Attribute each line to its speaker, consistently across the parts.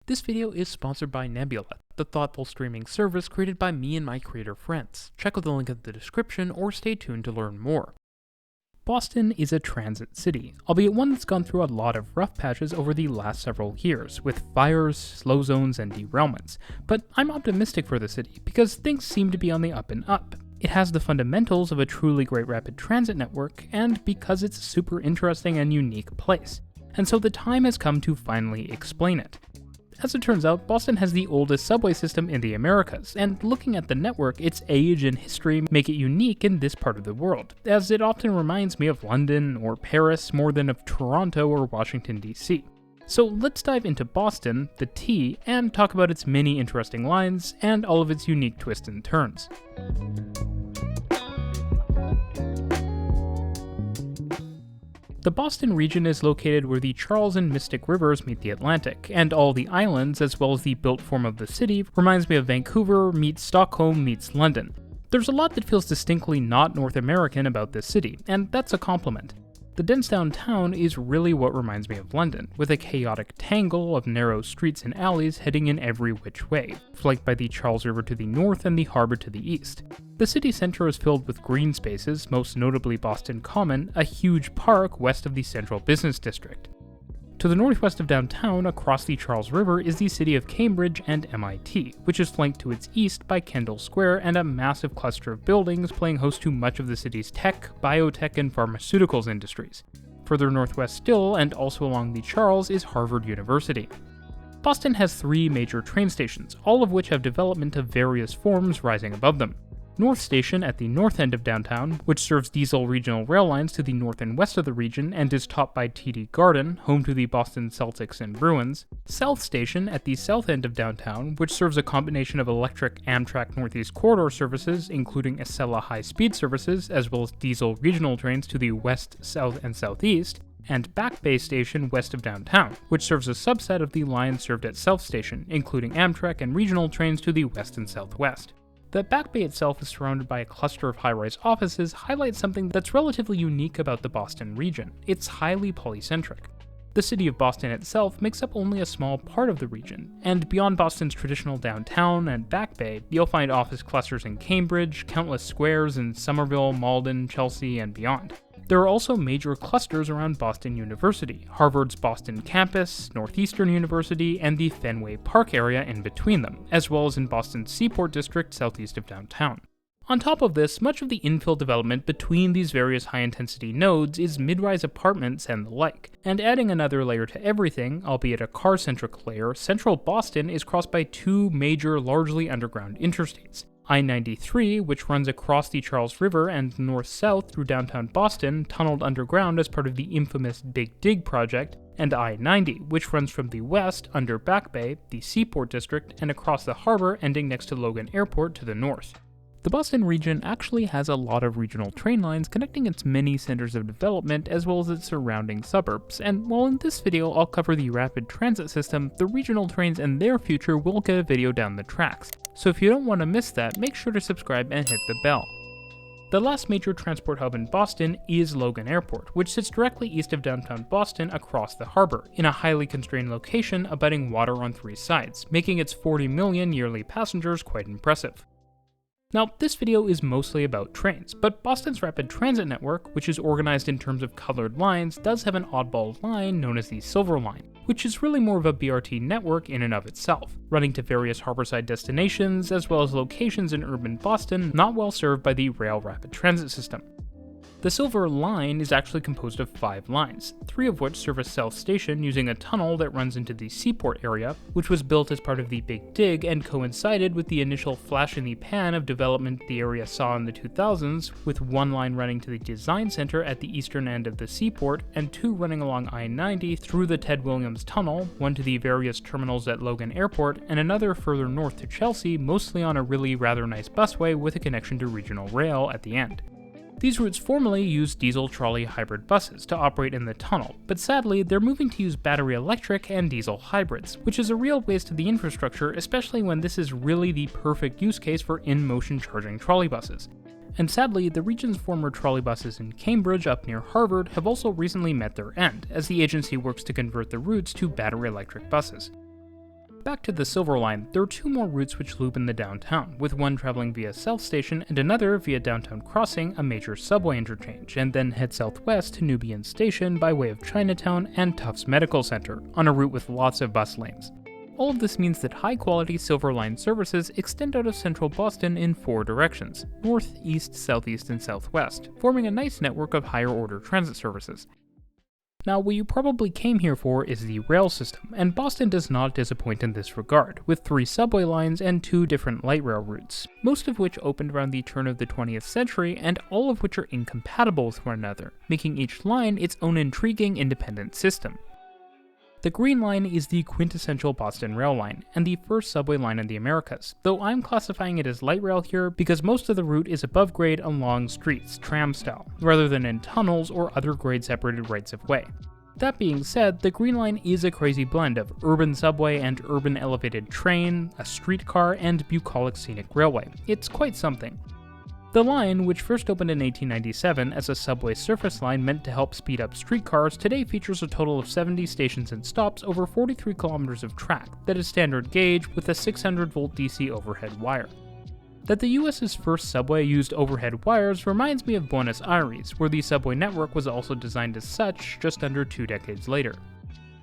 Speaker 1: This video is sponsored by Nebula, the thoughtful streaming service created by me and my creator friends. Check out the link in the description or stay tuned to learn more. Boston is a transit city, albeit one that's gone through a lot of rough patches over the last several years, with fires, slow zones, and derailments. But I'm optimistic for the city, because things seem to be on the up and up. It has the fundamentals of a truly great rapid transit network, and because it's a super interesting and unique place. And so the time has come to finally explain it. As it turns out, Boston has the oldest subway system in the Americas, and looking at the network, its age and history make it unique in this part of the world, as it often reminds me of London or Paris more than of Toronto or Washington, D.C. So let's dive into Boston, the T, and talk about its many interesting lines and all of its unique twists and turns. The Boston region is located where the Charles and Mystic Rivers meet the Atlantic, and all the islands, as well as the built form of the city, reminds me of Vancouver meets Stockholm meets London. There's a lot that feels distinctly not North American about this city, and that's a compliment. The dense downtown is really what reminds me of London, with a chaotic tangle of narrow streets and alleys heading in every which way, flanked by the Charles River to the north and the harbor to the east. The city center is filled with green spaces, most notably Boston Common, a huge park west of the central business district. To the northwest of downtown, across the Charles River, is the city of Cambridge and MIT, which is flanked to its east by Kendall Square and a massive cluster of buildings playing host to much of the city's tech, biotech, and pharmaceuticals industries. Further northwest still, and also along the Charles, is Harvard University. Boston has 3 major train stations, all of which have development of various forms rising above them. North Station at the north end of downtown, which serves diesel regional rail lines to the north and west of the region and is topped by TD Garden, home to the Boston Celtics and Bruins. South Station at the south end of downtown, which serves a combination of electric Amtrak Northeast Corridor services, including Acela high-speed services, as well as diesel regional trains to the west, south, and southeast. And Back Bay Station west of downtown, which serves a subset of the lines served at South Station, including Amtrak and regional trains to the west and southwest. The Back Bay itself is surrounded by a cluster of high-rise offices highlights something that's relatively unique about the Boston region. It's highly polycentric. The city of Boston itself makes up only a small part of the region, and beyond Boston's traditional downtown and Back Bay, you'll find office clusters in Cambridge, countless squares in Somerville, Malden, Chelsea, and beyond. There are also major clusters around Boston University, Harvard's Boston campus, Northeastern University, and the Fenway Park area in between them, as well as in Boston's Seaport District southeast of downtown. On top of this, much of the infill development between these various high-intensity nodes is mid-rise apartments and the like. And adding another layer to everything, albeit a car-centric layer, central Boston is crossed by 2 major, largely underground interstates. I-93, which runs across the Charles River and north-south through downtown Boston, tunneled underground as part of the infamous Big Dig project, and I-90, which runs from the west under Back Bay, the Seaport District, and across the harbor ending next to Logan Airport to the north. The Boston region actually has a lot of regional train lines connecting its many centers of development as well as its surrounding suburbs, and while in this video I'll cover the rapid transit system, the regional trains and their future will get a video down the tracks. So if you don't want to miss that, make sure to subscribe and hit the bell. The last major transport hub in Boston is Logan Airport, which sits directly east of downtown Boston across the harbor, in a highly constrained location abutting water on 3 sides, making its 40 million yearly passengers quite impressive. Now, this video is mostly about trains, but Boston's rapid transit network, which is organized in terms of colored lines, does have an oddball line known as the Silver Line, which is really more of a BRT network in and of itself, running to various harborside destinations as well as locations in urban Boston not well served by the rail rapid transit system. The Silver Line is actually composed of 5 lines, 3 of which service South Station using a tunnel that runs into the Seaport area, which was built as part of the Big Dig and coincided with the initial flash in the pan of development the area saw in the 2000s, with 1 line running to the Design Center at the eastern end of the Seaport, and 2 running along I-90 through the Ted Williams Tunnel, 1 to the various terminals at Logan Airport, and another further north to Chelsea, mostly on a really rather nice busway with a connection to regional rail at the end. These routes formerly used diesel trolley hybrid buses to operate in the tunnel, but sadly they're moving to use battery electric and diesel hybrids, which is a real waste of the infrastructure, especially when this is really the perfect use case for in-motion charging trolley buses. And sadly, the region's former trolley buses in Cambridge up near Harvard have also recently met their end, as the agency works to convert the routes to battery electric buses. Back to the Silver Line, there are two more routes which loop in the downtown, with one traveling via South Station and another via Downtown Crossing, a major subway interchange, and then head southwest to Nubian Station by way of Chinatown and Tufts Medical Center, on a route with lots of bus lanes. All of this means that high-quality Silver Line services extend out of central Boston in 4 directions: north, east, southeast, and southwest, forming a nice network of higher-order transit services. Now, what you probably came here for is the rail system, and Boston does not disappoint in this regard, with 3 subway lines and 2 different light rail routes, most of which opened around the turn of the 20th century, and all of which are incompatible with one another, making each line its own intriguing independent system. The Green Line is the quintessential Boston rail line, and the first subway line in the Americas, though I'm classifying it as light rail here because most of the route is above grade along streets, tram style, rather than in tunnels or other grade-separated rights of way. That being said, the Green Line is a crazy blend of urban subway and urban elevated train, a streetcar, and bucolic scenic railway. It's quite something. The line, which first opened in 1897 as a subway surface line meant to help speed up streetcars, today features a total of 70 stations and stops over 43 kilometers of track that is standard gauge with a 600-volt DC overhead wire. That the US's first subway used overhead wires reminds me of Buenos Aires, where the subway network was also designed as such just under 2 decades later.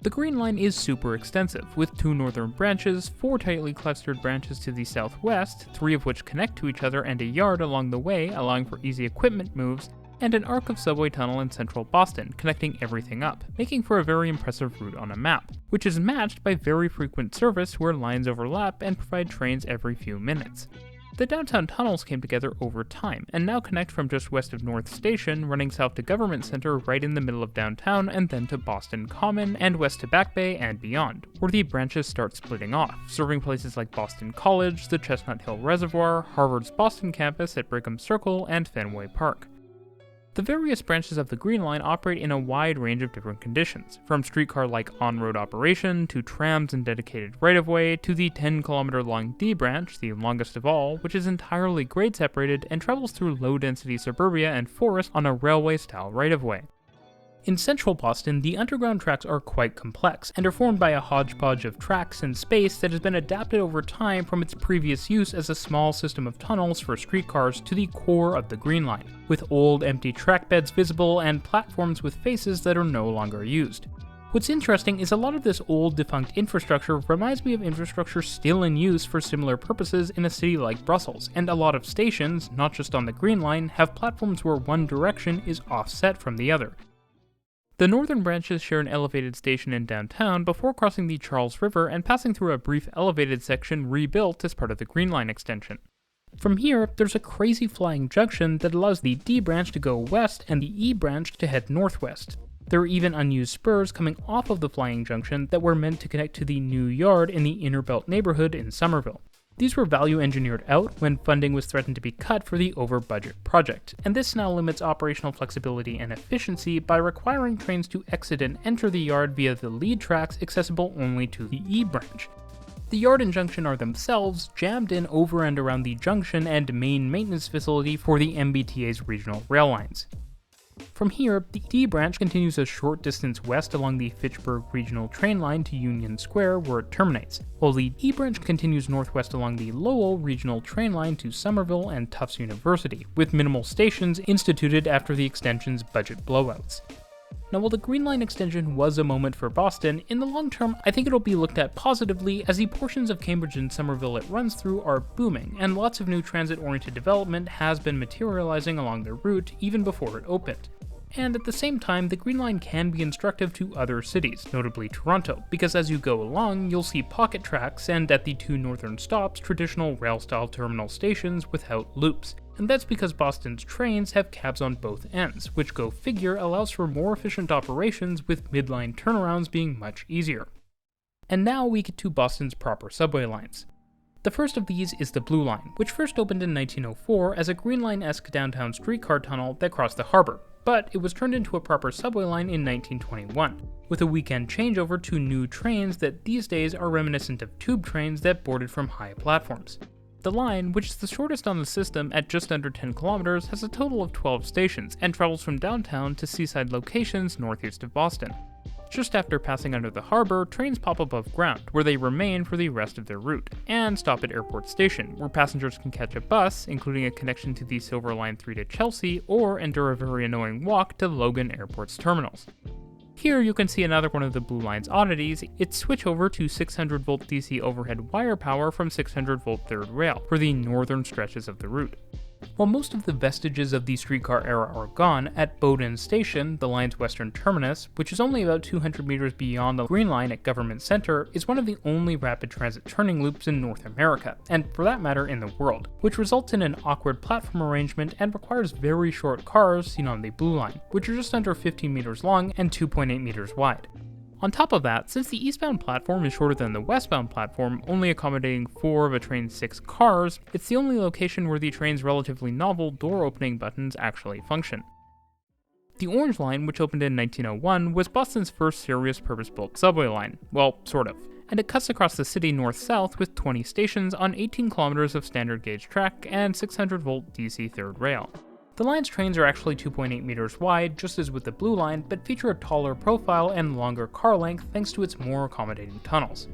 Speaker 1: The Green Line is super extensive, with 2 northern branches, 4 tightly clustered branches to the southwest, 3 of which connect to each other, and a yard along the way allowing for easy equipment moves, and an arc of subway tunnel in central Boston connecting everything up, making for a very impressive route on a map, which is matched by very frequent service where lines overlap and provide trains every few minutes. The downtown tunnels came together over time, and now connect from just west of North Station, running south to Government Center right in the middle of downtown, and then to Boston Common, and west to Back Bay and beyond, where the branches start splitting off, serving places like Boston College, the Chestnut Hill Reservoir, Harvard's Boston campus at Brigham Circle, and Fenway Park. The various branches of the Green Line operate in a wide range of different conditions, from streetcar-like on-road operation, to trams and dedicated right-of-way, to the 10-kilometer-long D branch, the longest of all, which is entirely grade-separated and travels through low-density suburbia and forest on a railway-style right-of-way. In central Boston, the underground tracks are quite complex, and are formed by a hodgepodge of tracks and space that has been adapted over time from its previous use as a small system of tunnels for streetcars to the core of the Green Line, with old empty track beds visible and platforms with faces that are no longer used. What's interesting is a lot of this old defunct infrastructure reminds me of infrastructure still in use for similar purposes in a city like Brussels, and a lot of stations, not just on the Green Line, have platforms where one direction is offset from the other. The northern branches share an elevated station in downtown before crossing the Charles River and passing through a brief elevated section rebuilt as part of the Green Line extension. From here, there's a crazy flying junction that allows the D branch to go west and the E branch to head northwest. There are even unused spurs coming off of the flying junction that were meant to connect to the new yard in the Inner Belt neighborhood in Somerville. These were value engineered out when funding was threatened to be cut for the over-budget project, and this now limits operational flexibility and efficiency by requiring trains to exit and enter the yard via the lead tracks accessible only to the E branch. The yard and junction are themselves jammed in over and around the junction and main maintenance facility for the MBTA's regional rail lines. From here, the D branch continues a short distance west along the Fitchburg Regional Train Line to Union Square, where it terminates, while the E branch continues northwest along the Lowell Regional Train Line to Somerville and Tufts University, with minimal stations instituted after the extension's budget blowouts. Now, while the Green Line extension was a moment for Boston, in the long term, I think it'll be looked at positively as the portions of Cambridge and Somerville it runs through are booming, and lots of new transit-oriented development has been materializing along the route even before it opened. And at the same time, the Green Line can be instructive to other cities, notably Toronto, because as you go along, you'll see pocket tracks and at the 2 northern stops, traditional rail-style terminal stations without loops. And that's because Boston's trains have cabs on both ends, which go figure allows for more efficient operations with midline turnarounds being much easier. And now we get to Boston's proper subway lines. The first of these is the Blue Line, which first opened in 1904 as a Green Line-esque downtown streetcar tunnel that crossed the harbor, but it was turned into a proper subway line in 1921, with a weekend changeover to new trains that these days are reminiscent of tube trains that boarded from high platforms. The line, which is the shortest on the system at just under 10 kilometers, has a total of 12 stations and travels from downtown to seaside locations northeast of Boston. Just after passing under the harbor, trains pop above ground, where they remain for the rest of their route, and stop at Airport Station, where passengers can catch a bus, including a connection to the Silver Line 3 to Chelsea, or endure a very annoying walk to Logan Airport's terminals. Here you can see another one of the Blue Line's oddities, its switch over to 600-volt DC overhead wire power from 600-volt third rail for the northern stretches of the route. While most of the vestiges of the streetcar era are gone, at Bowdoin Station, the line's western terminus, which is only about 200 meters beyond the Green Line at Government Center, is one of the only rapid transit turning loops in North America, and for that matter in the world, which results in an awkward platform arrangement and requires very short cars seen on the Blue Line, which are just under 15 meters long and 2.8 meters wide. On top of that, since the eastbound platform is shorter than the westbound platform, only accommodating 4 of a train's 6 cars, it's the only location where the train's relatively novel door-opening buttons actually function. The Orange Line, which opened in 1901, was Boston's first serious purpose-built subway line. Well, sort of. And it cuts across the city north-south with 20 stations on 18 kilometers of standard gauge track and 600-volt DC third rail. The line's trains are actually 2.8 meters wide, just as with the Blue Line, but feature a taller profile and longer car length thanks to its more accommodating tunnels.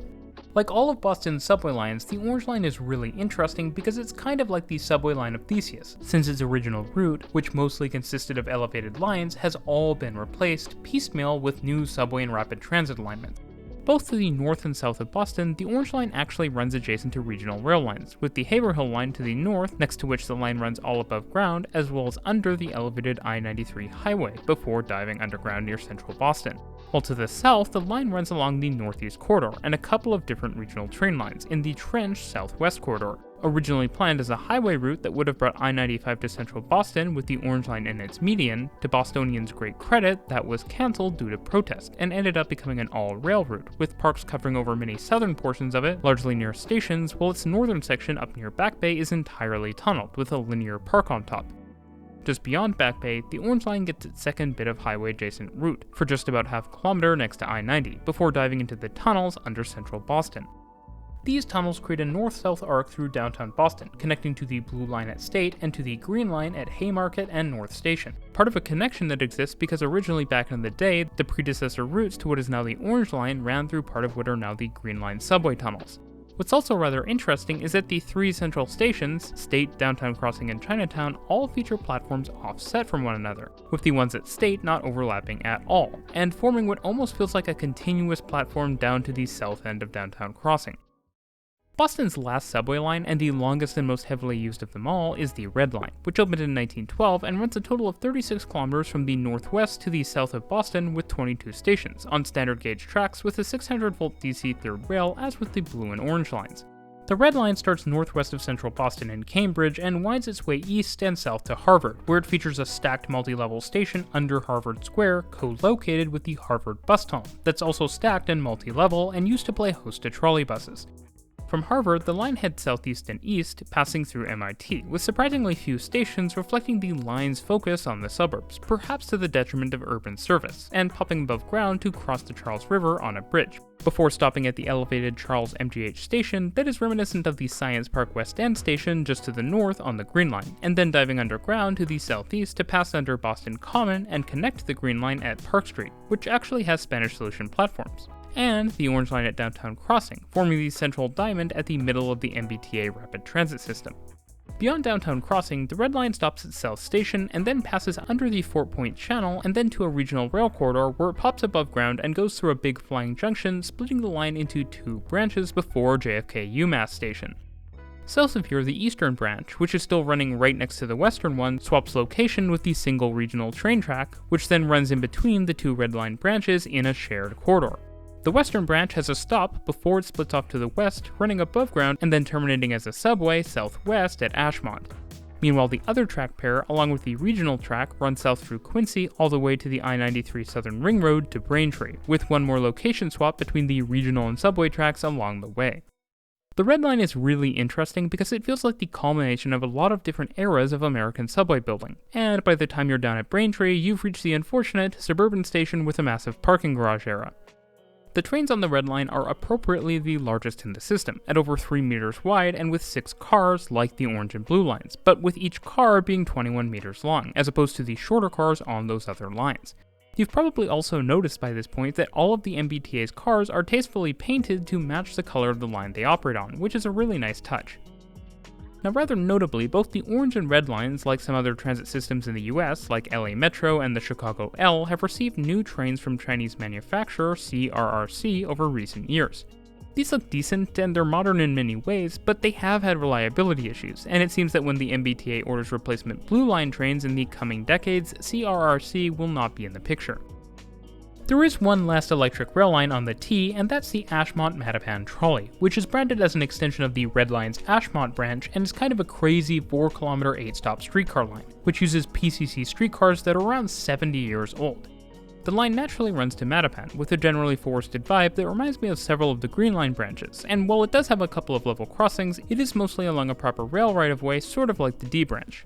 Speaker 1: Like all of Boston's subway lines, the Orange Line is really interesting because it's kind of like the subway line of Theseus, since its original route, which mostly consisted of elevated lines, has all been replaced piecemeal with new subway and rapid transit alignments. Both to the north and south of Boston, the Orange Line actually runs adjacent to regional rail lines, with the Haverhill Line to the north, next to which the line runs all above ground, as well as under the elevated I-93 highway, before diving underground near central Boston. While to the south, the line runs along the northeast corridor, and a couple of different regional train lines in the Trench southwest corridor. Originally planned as a highway route that would have brought I-95 to central Boston with the Orange Line in its median, to Bostonians' great credit, that was cancelled due to protest, and ended up becoming an all-rail route, with parks covering over many southern portions of it, largely near stations, while its northern section up near Back Bay is entirely tunneled, with a linear park on top. Just beyond Back Bay, the Orange Line gets its second bit of highway-adjacent route, for just about half a kilometer next to I-90, before diving into the tunnels under central Boston. These tunnels create a north-south arc through downtown Boston, connecting to the Blue Line at State and to the Green Line at Haymarket and North Station. Part of a connection that exists because originally back in the day, the predecessor routes to what is now the Orange Line ran through part of what are now the Green Line subway tunnels. What's also rather interesting is that the 3 central stations, State, Downtown Crossing, and Chinatown, all feature platforms offset from one another, with the ones at State not overlapping at all, and forming what almost feels like a continuous platform down to the south end of Downtown Crossing. Boston's last subway line, and the longest and most heavily used of them all, is the Red Line, which opened in 1912 and runs a total of 36 kilometers from the northwest to the south of Boston with 22 stations, on standard gauge tracks with a 600-volt DC third rail as with the Blue and Orange lines. The Red Line starts northwest of central Boston in Cambridge and winds its way east and south to Harvard, where it features a stacked multi-level station under Harvard Square, co-located with the Harvard Bus Tunnel, that's also stacked and multi-level and used to play host to trolley buses. From Harvard, the line heads southeast and east, passing through MIT, with surprisingly few stations reflecting the line's focus on the suburbs, perhaps to the detriment of urban service, and popping above ground to cross the Charles River on a bridge, before stopping at the elevated Charles MGH station that is reminiscent of the Science Park West End station just to the north on the Green Line, and then diving underground to the southeast to pass under Boston Common and connect the Green Line at Park Street, which actually has Spanish Solution platforms, and the Orange Line at Downtown Crossing, forming the central diamond at the middle of the MBTA rapid transit system. Beyond Downtown Crossing, the Red Line stops at South Station and then passes under the Fort Point Channel and then to a regional rail corridor where it pops above ground and goes through a big flying junction, splitting the line into 2 branches before JFK UMass Station. South of here, the eastern branch, which is still running right next to the western one, swaps location with the single regional train track, which then runs in between the 2 Red Line branches in a shared corridor. The western branch has a stop before it splits off to the west, running above ground and then terminating as a subway southwest at Ashmont. Meanwhile, the other track pair, along with the regional track, runs south through Quincy all the way to the I-93 Southern Ring Road to Braintree, with one more location swap between the regional and subway tracks along the way. The Red Line is really interesting because it feels like the culmination of a lot of different eras of American subway building, and by the time you're down at Braintree, you've reached the unfortunate suburban station with a massive parking garage era. The trains on the Red Line are appropriately the largest in the system, at over 3 meters wide and with 6 cars like the Orange and Blue lines, but with each car being 21 meters long, as opposed to the shorter cars on those other lines. You've probably also noticed by this point that all of the MBTA's cars are tastefully painted to match the color of the line they operate on, which is a really nice touch. Now rather notably, both the orange and red lines, like some other transit systems in the US, like LA Metro and the Chicago L, have received new trains from Chinese manufacturer CRRC over recent years. These look decent and they're modern in many ways, but they have had reliability issues, and it seems that when the MBTA orders replacement Blue Line trains in the coming decades, CRRC will not be in the picture. There is one last electric rail line on the T, and that's the Ashmont-Mattapan Trolley, which is branded as an extension of the Red Line's Ashmont branch and is kind of a crazy 4-kilometer 8-stop streetcar line, which uses PCC streetcars that are around 70 years old. The line naturally runs to Mattapan, with a generally forested vibe that reminds me of several of the Green Line branches, and while it does have a couple of level crossings, it is mostly along a proper rail right-of-way, sort of like the D branch.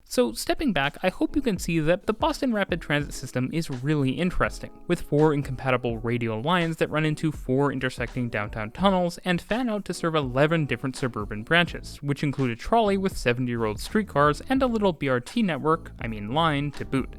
Speaker 1: So stepping back, I hope you can see that the Boston Rapid Transit system is really interesting, with 4 incompatible radial lines that run into 4 intersecting downtown tunnels and fan out to serve 11 different suburban branches, which include a trolley with 70-year-old streetcars and a little BRT network, line, to boot.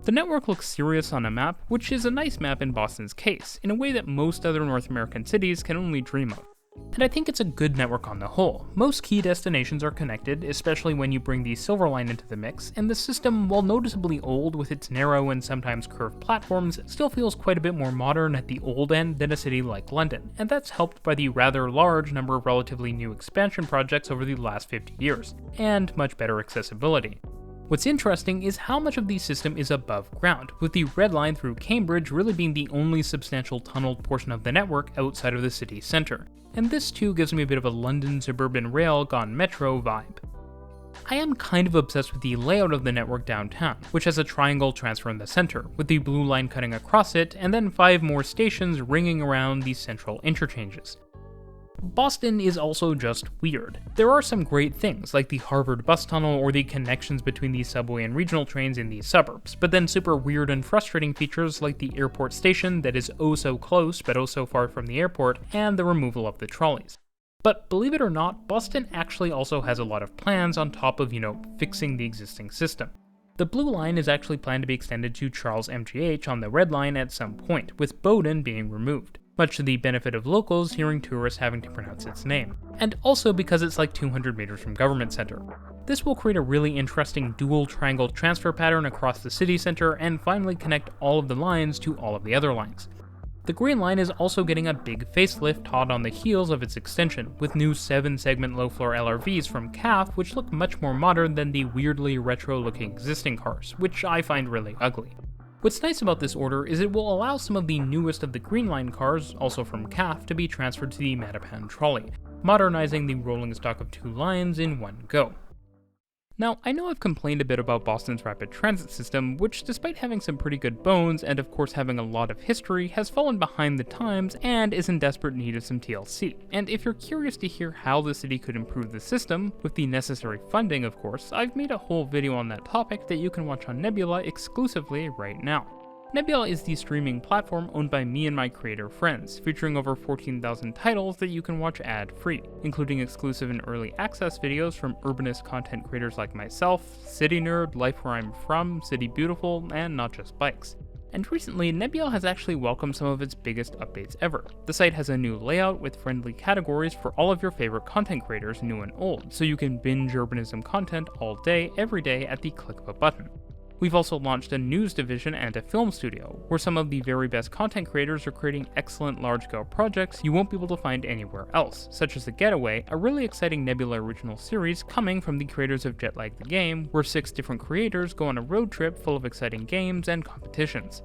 Speaker 1: The network looks serious on a map, which is a nice map in Boston's case, in a way that most other North American cities can only dream of. And I think it's a good network on the whole. Most key destinations are connected, especially when you bring the Silver Line into the mix, and the system, while noticeably old with its narrow and sometimes curved platforms, still feels quite a bit more modern at the old end than a city like London, and that's helped by the rather large number of relatively new expansion projects over the last 50 years, and much better accessibility. What's interesting is how much of the system is above ground, with the Red Line through Cambridge really being the only substantial tunneled portion of the network outside of the city centre, and this too gives me a bit of a London suburban rail gone metro vibe. I am kind of obsessed with the layout of the network downtown, which has a triangle transfer in the center, with the blue line cutting across it, and then 5 more stations ringing around these central interchanges. Boston is also just weird. There are some great things, like the Harvard bus tunnel or the connections between the subway and regional trains in these suburbs, but then super weird and frustrating features like the airport station that is oh so close but oh so far from the airport, and the removal of the trolleys. But believe it or not, Boston actually also has a lot of plans on top of, fixing the existing system. The Blue Line is actually planned to be extended to Charles MGH on the Red Line at some point, with Bowdoin being removed, much to the benefit of locals hearing tourists having to pronounce its name, and also because it's like 200 meters from Government Center. This will create a really interesting dual triangle transfer pattern across the city center and finally connect all of the lines to all of the other lines. The Green Line is also getting a big facelift hot on the heels of its extension, with new 7-segment low-floor LRVs from CAF which look much more modern than the weirdly retro-looking existing cars, which I find really ugly. What's nice about this order is it will allow some of the newest of the Green Line cars, also from CAF, to be transferred to the Mattapan Trolley, modernizing the rolling stock of 2 lines in one go. Now, I know I've complained a bit about Boston's rapid transit system, which despite having some pretty good bones and of course having a lot of history, has fallen behind the times and is in desperate need of some TLC. And if you're curious to hear how the city could improve the system, with the necessary funding of course, I've made a whole video on that topic that you can watch on Nebula exclusively right now. Nebula is the streaming platform owned by me and my creator friends, featuring over 14,000 titles that you can watch ad-free, including exclusive and early access videos from urbanist content creators like myself, City Nerd, Life Where I'm From, City Beautiful, and Not Just Bikes. And recently, Nebula has actually welcomed some of its biggest updates ever. The site has a new layout with friendly categories for all of your favorite content creators, new and old, so you can binge urbanism content all day, every day at the click of a button. We've also launched a news division and a film studio, where some of the very best content creators are creating excellent large-scale projects you won't be able to find anywhere else, such as The Getaway, a really exciting Nebula original series coming from the creators of Jetlag the Game, where 6 different creators go on a road trip full of exciting games and competitions.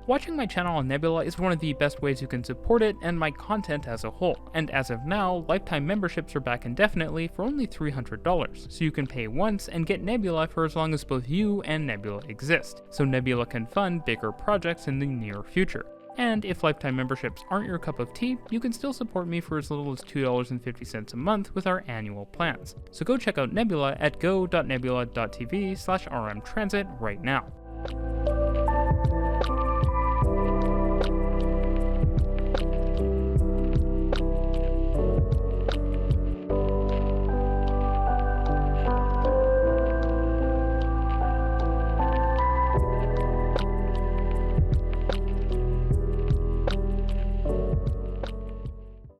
Speaker 1: Watching my channel on Nebula is one of the best ways you can support it and my content as a whole, and as of now, lifetime memberships are back indefinitely for only $300, so you can pay once and get Nebula for as long as both you and Nebula exist, so Nebula can fund bigger projects in the near future. And if lifetime memberships aren't your cup of tea, you can still support me for as little as $2.50 a month with our annual plans. So go check out Nebula at go.nebula.tv/rmtransit right now.